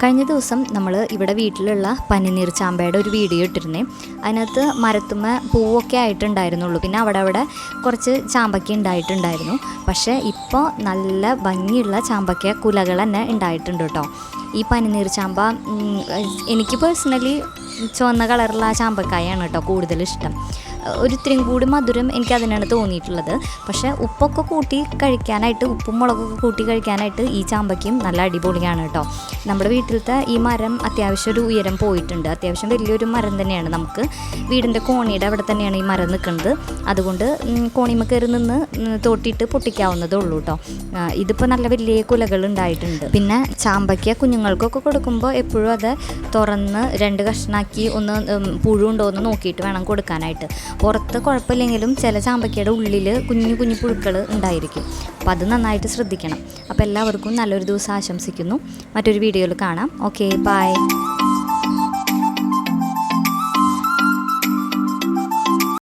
കഴിഞ്ഞ ദിവസം നമ്മൾ ഇവിടെ വീട്ടിലുള്ള പനിനീർ ചാമ്പയുടെ ഒരു വീഡിയോ ഇട്ടിരുന്നേ. അതിനകത്ത് മരത്തുമ്മ പൂവൊക്കെ ആയിട്ടുണ്ടായിരുന്നുള്ളൂ. പിന്നെ അവിടെ കുറച്ച് ചാമ്പയ്ക്ക ഉണ്ടായിട്ടുണ്ടായിരുന്നു. പക്ഷേ ഇപ്പോൾ നല്ല ഭംഗിയുള്ള ചാമ്പയ്ക്ക കുലകൾ തന്നെ ഉണ്ടായിട്ടുണ്ട് കേട്ടോ. ഈ പനിനീർ ചാമ്പ എനിക്ക് പേഴ്സണലി ചുവന്ന കളറുള്ള ആ ചാമ്പക്കായാണ് കേട്ടോ കൂടുതൽ ഇഷ്ടം. ഒരിത്തിരിയും കൂടി മധുരം എനിക്ക് അതിനാണ് തോന്നിയിട്ടുള്ളത്. പക്ഷേ ഉപ്പൊക്കെ കൂട്ടി കഴിക്കാനായിട്ട്, ഉപ്പും മുളകൊക്കെ കൂട്ടി കഴിക്കാനായിട്ട് ഈ ചാമ്പയ്ക്കും നല്ല അടിപൊളിയാണ് കേട്ടോ. നമ്മുടെ വീട്ടിലത്തെ ഈ മരം അത്യാവശ്യം ഒരു ഉയരം പോയിട്ടുണ്ട്. അത്യാവശ്യം വലിയൊരു മരം തന്നെയാണ്. നമുക്ക് വീടിൻ്റെ കോണിയുടെ അവിടെ തന്നെയാണ് ഈ മരം നിൽക്കുന്നത്. അതുകൊണ്ട് കോണിമ കയറി നിന്ന് തോട്ടിയിട്ട് പൊട്ടിക്കാവുന്നതേ ഉള്ളൂ കേട്ടോ. ഇതിപ്പോൾ നല്ല വലിയ കുലകൾ ഉണ്ടായിട്ടുണ്ട്. പിന്നെ ചാമ്പയ്ക്ക കുഞ്ഞുങ്ങൾക്കൊക്കെ കൊടുക്കുമ്പോൾ എപ്പോഴും അത് തുറന്ന് 2 കഷ്ണാക്കി ഒന്ന് പുഴുണ്ടോ എന്ന് നോക്കിയിട്ട് വേണം കൊടുക്കാനായിട്ട്. പുറത്ത് കുഴപ്പമില്ലെങ്കിലും ചില ചാമ്പയ്ക്കയുടെ ഉള്ളിൽ കുഞ്ഞു കുഞ്ഞു പുഴുക്കൾ ഉണ്ടായിരിക്കും. അപ്പോൾ അത് നന്നായിട്ട് ശ്രദ്ധിക്കണം. അപ്പോൾ എല്ലാവർക്കും നല്ലൊരു ദിവസം ആശംസിക്കുന്നു. മറ്റൊരു വീഡിയോയിൽ കാണാം. Okay, by.